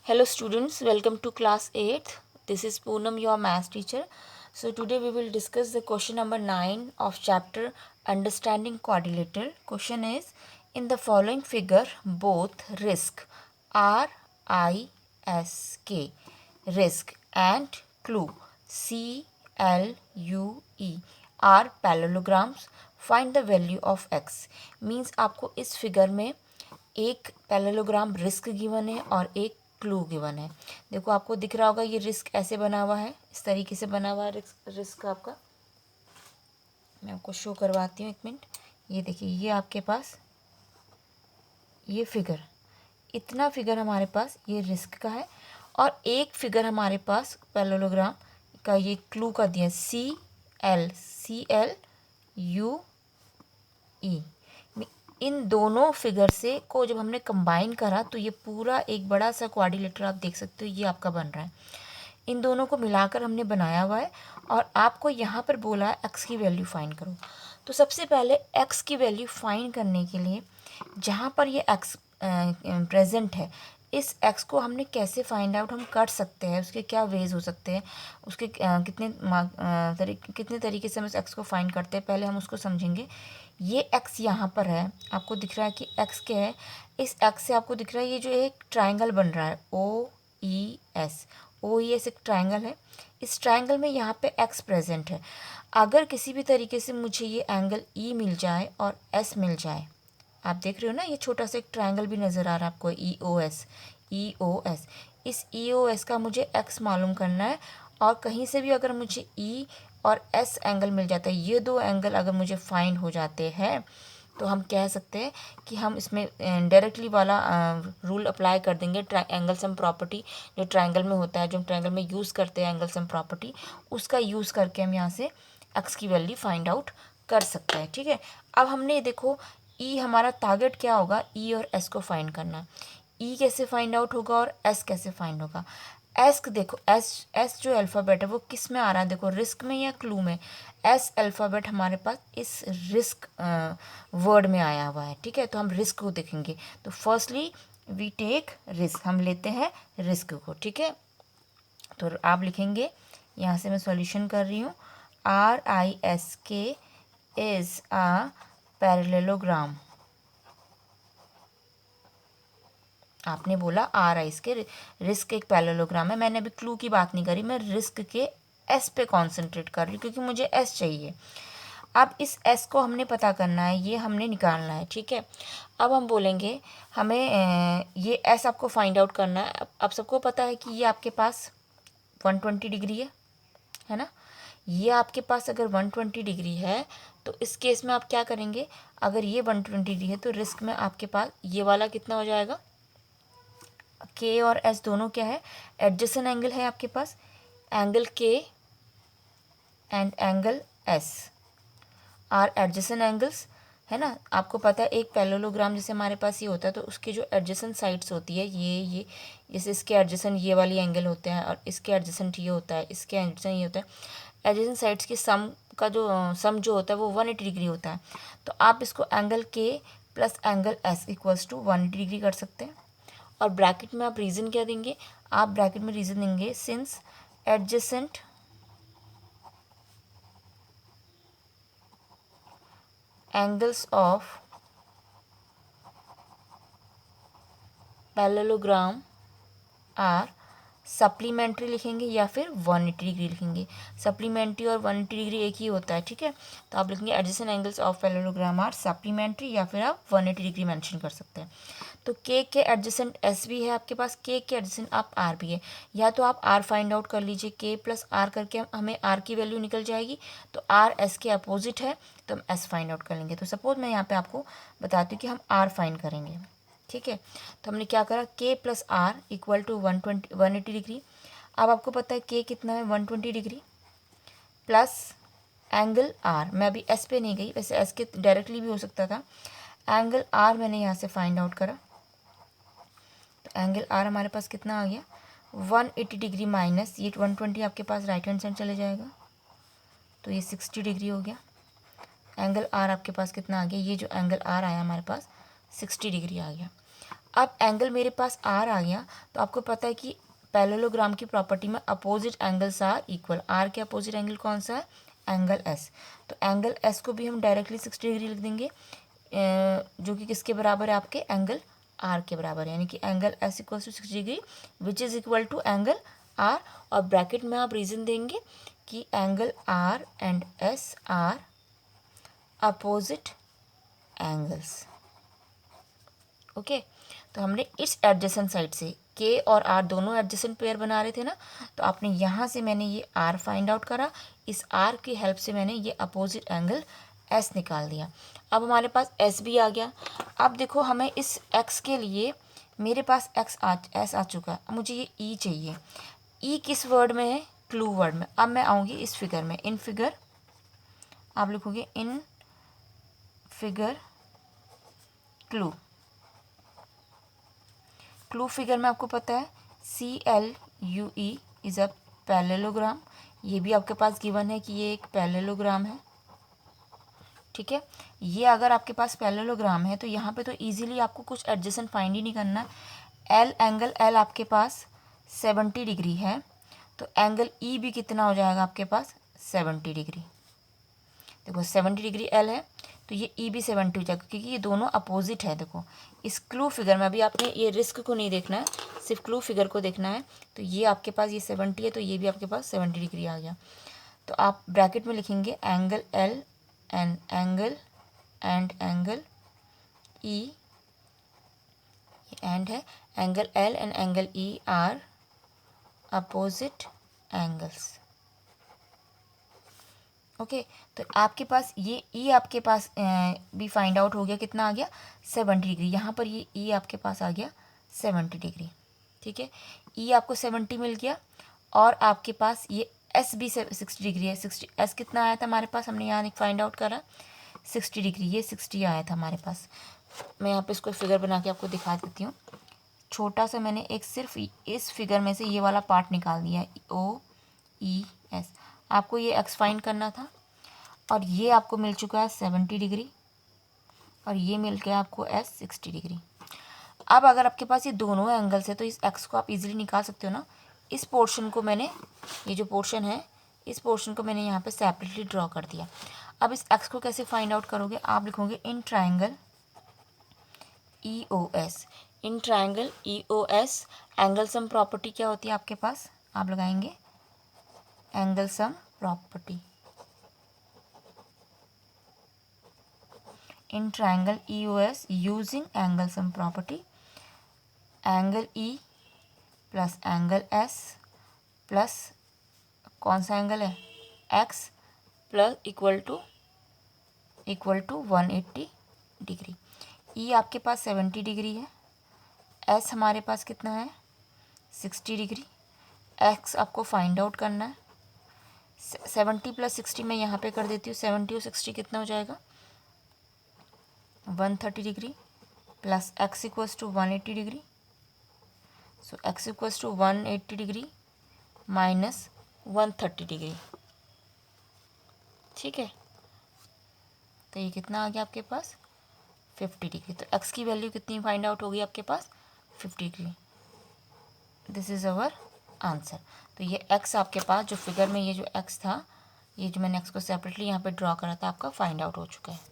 Hello students, welcome to class 8th. This is Poonam, your math teacher. So today we will discuss the question number 9 of chapter Understanding Quadrilateral. Question is, in the following figure, both risk, R-I-S-K, risk and clue, C-L-U-E, are parallelograms. Find the value of x. Means आपको इस figure में एक parallelogram risk given है और एक clue given है। देखो आपको दिख रहा होगा ये रिस्क ऐसे बना हुआ है, इस तरीके से बना हुआ है रिस्क आपका। मैं आपको शो करवाती हूँ, एक मिनट। ये देखिए, ये आपके पास ये फिगर, इतना फिगर हमारे पास ये रिस्क का है और एक फिगर हमारे पास पैरेललोग्राम का ये क्लू का दिया, CLUE। इन दोनों फिगर से को जब हमने कंबाइन करा तो ये पूरा एक बड़ा सा क्वाड्रिलेटरल आप देख सकते हो, ये आपका बन रहा है। इन दोनों को मिलाकर हमने बनाया हुआ है और आपको यहाँ पर बोला है एक्स की वैल्यू फाइंड करो। तो सबसे पहले एक्स की वैल्यू फाइंड करने के लिए जहाँ पर ये एक्स प्रेजेंट है, इस एक्स को हमने कैसे फाइंड आउट हम कर सकते हैं, उसके क्या वेज हो सकते हैं, उसके कितने तरीके से हम इस एक्स को फाइंड करते हैं, पहले हम उसको समझेंगे। ये एक्स यहाँ पर है, आपको दिख रहा है कि एक्स क्या है। इस एक्स से आपको दिख रहा है ये जो एक ट्राइंगल बन रहा है, ओ ई एस एक ट्राइंगल है। इस ट्राइंगल में यहाँ पे एक्स प्रेजेंट है। अगर किसी भी तरीके से मुझे ये एंगल ई मिल जाए और एस मिल जाए, आप देख रहे हो ना, ये छोटा सा एक ट्राइंगल भी नज़र आ रहा है आपको, ई ओ एस। इस ई ओ एस का मुझे एक्स मालूम करना है और कहीं से भी अगर मुझे ई और एस एंगल मिल जाता है, ये दो एंगल अगर मुझे फाइंड हो जाते हैं, तो हम कह सकते हैं कि हम इसमें डायरेक्टली वाला रूल अप्लाई कर देंगे, एंगल सम प्रॉपर्टी जो ट्राइंगल में होता है, जो हम ट्राइंगल में यूज़ करते हैं एंगल सम प्रॉपर्टी, उसका यूज़ करके हम यहाँ से एक्स की वैल्यू फाइंड आउट कर सकते हैं। ठीक है, अब हमने देखो ई हमारा टारगेट क्या होगा, ई और एस को फाइंड करना। ई कैसे फाइंड आउट होगा और एस कैसे फाइंड होगा। एस देखो, एस जो अल्फ़ाबेट है वो किस में आ रहा है, देखो रिस्क में या क्लू में। एस अल्फ़ाबेट हमारे पास इस रिस्क वर्ड में आया हुआ है। ठीक है, तो हम रिस्क को देखेंगे। तो फर्स्टली वी टेक रिस्क, हम लेते हैं रिस्क को। ठीक है, तो आप लिखेंगे, यहाँ से मैं सॉल्यूशन कर रही हूँ, RISK इज़ अ पैरेललोग्राम। आपने बोला RISK रिस्क एक पैरेललोग्राम है। मैंने अभी क्लू की बात नहीं करी, मैं रिस्क के एस पे कॉन्सेंट्रेट कर रही हूँ क्योंकि मुझे एस चाहिए। अब इस एस को हमने पता करना है, ये हमने निकालना है। ठीक है, अब हम बोलेंगे हमें ये एस आपको फाइंड आउट करना है। अब सबको पता है कि ये आपके पास 120 डिग्री है ना। ये आपके पास अगर 120 डिग्री है तो इस केस में आप क्या करेंगे, अगर ये 120 डिग्री है तो रिस्क में आपके पास ये वाला कितना हो जाएगा, के और एस दोनों क्या है, एडजेसेंट एंगल है आपके पास। एंगल के and angle S R adjacent angles, है ना। आपको पता है एक पैरेललोग्राम जैसे हमारे पास ये होता है तो उसकी जो एडजेसेंट साइड्स होती है, ये जैसे इसके एडजेसेंट ये वाली एंगल होते हैं और इसके एडजेसेंट ये होता है, इसके एडजेसेंट ये होता है। एडजेसेंट साइड्स की सम का जो सम जो होता है वो 180 डिग्री होता है। तो आप इसको angle K plus angle S equals to 180 degree कर सकते हैं। और ब्रैकेट में आप रीज़न क्या देंगे, आप ब्रैकेट में रीज़न देंगे since adjacent angles of parallelogram are supplementary लिखेंगे या फिर 180 डिग्री लिखेंगे। सप्लीमेंट्री और 180 डिग्री एक ही होता है। ठीक है, तो आप लिखेंगे adjacent angles of parallelogram are supplementary या फिर आप 180 डिग्री मेंशन कर सकते हैं। तो के एडजेसेंट एस भी है आपके पास, के एडजेसेंट आप आर भी है। या तो आप आर फाइंड आउट कर लीजिए, के प्लस आर करके हमें आर की वैल्यू निकल जाएगी। तो आर एस के अपोजिट है तो हम एस फाइंड आउट कर लेंगे। तो सपोज मैं यहाँ पे आपको बताती हूँ कि हम आर फाइंड करेंगे। ठीक है, तो हमने क्या करा, K plus R equal to 180 degree. अब आपको पता है के कितना है, 120 डिग्री प्लस एंगल आर। मैं अभी एस पे नहीं गई, वैसे एस के डायरेक्टली भी हो सकता था। एंगल आर मैंने यहाँ से फाइंड आउट करा, तो एंगल आर हमारे पास कितना आ गया, 180 डिग्री माइनस ये 120 आपके पास राइट हैंड साइड चले जाएगा, तो ये 60 डिग्री हो गया। एंगल आर आपके पास कितना आ गया, ये जो एंगल आर आया हमारे पास 60 डिग्री आ गया। अब एंगल मेरे पास आर आ गया, तो आपको पता है कि पैरेललोग्राम की प्रॉपर्टी में opposite angles are equal. R के अपोजिट एंगल कौन सा है? Angle S. तो एंगल एस को भी हम डायरेक्टली 60 डिग्री लिख देंगे, जो कि किसके बराबर है? आपके एंगल आर के बराबर है, यानी कि angle S equal to 60 degree which is equal to angle R. और ब्रैकेट में आप रीज़न देंगे कि angle R and S are opposite angles. Okay, तो हमने इस एडजेसेंट साइड से के और आर दोनों एडजेसेंट पेयर बना रहे थे ना, तो आपने यहाँ से मैंने ये आर फाइंड आउट करा, इस आर की हेल्प से मैंने ये अपोजिट एंगल एस निकाल दिया। अब हमारे पास एस भी आ गया। अब देखो हमें इस एक्स के लिए, मेरे पास एस आ चुका है, अब मुझे ये ई चाहिए। ई किस वर्ड में है? क्लू वर्ड में। अब मैं आऊँगी इस फिगर में, इन फिगर आप लिखोगे in figure clue. Clue figure में आपको पता है CLUE इज़ अ पैरेललोग्राम। ये भी आपके पास गिवन है कि ये एक पैरेललोग्राम है। ठीक है, ये अगर आपके पास पैरेललोग्राम है तो यहाँ पे तो इजीली आपको कुछ एडजेसेंट फाइंड ही नहीं करना। एंगल एल आपके पास 70 डिग्री है, तो एंगल ई भी कितना हो जाएगा आपके पास? 70 डिग्री। देखो 70 डिग्री एल है, तो ये ई भी 70 हो जाएगा, क्योंकि ये दोनों अपोजिट है। देखो इस क्लू फिगर में, अभी आपने ये रिस्क को नहीं देखना है, सिर्फ क्लू फिगर को देखना है। तो ये आपके पास ये 70 है, तो ये भी आपके पास 70 डिग्री आ गया। तो आप ब्रैकेट में लिखेंगे angle L and angle E, and है angle L and angle E are opposite angles. Okay, तो आपके पास ये ई आपके पास भी फाइंड आउट हो गया, कितना आ गया? 70 डिग्री। यहाँ पर ये ई आपके पास आ गया 70 डिग्री। ठीक है, ई आपको 70 मिल गया, और आपके पास ये एस भी 60 डिग्री है। 60 एस कितना आया था हमारे पास? हमने यहाँ फाइंड आउट करा 60 डिग्री, ये 60 आया था हमारे पास। मैं यहाँ पे इसको फिगर बना के आपको दिखा देती हूँ। छोटा सा मैंने एक सिर्फ इस फिगर में से ये वाला पार्ट निकाल दिया, OES। आपको ये एक्स फाइंड करना था, और ये आपको मिल चुका है 70 डिग्री, और ये मिल गया आपको एस 60 डिग्री। अब अगर आपके पास ये दोनों एंगल्स है तो इस एक्स को आप इजीली निकाल सकते हो ना। इस पोर्शन को मैंने, ये जो पोर्शन है, इस पोर्शन को मैंने यहाँ पे सेपरेटली ड्रॉ कर दिया। अब इस एक्स को कैसे फाइंड आउट करोगे? आप लिखोगे in triangle EOS। In triangle EOS angle sum property क्या होती है आपके पास? आप लगाएंगे angle sum property. In triangle EOS using angle sum property, angle E plus angle S plus कौन सा एंगल है? X plus equal to 180 degree. E आपके पास 70 डिग्री है, S हमारे पास कितना है? 60 डिग्री। X आपको फाइंड आउट करना है। 70 प्लस 60 मैं यहाँ पे कर देती हूँ, 70 और 60 कितना हो जाएगा? 130 degree plus x equals to 180 degree. So x equals to 180 degree minus 130 degree. ठीक है, तो ये कितना आ गया आपके पास? 50 डिग्री। तो x की वैल्यू कितनी फाइंड आउट होगी आपके पास? 50 degree. This is our answer. तो ये x आपके पास, जो फिगर में ये जो x था, ये जो मैंने x को सेपरेटली यहाँ पे ड्रॉ करा था, आपका फाइंड आउट हो चुका है।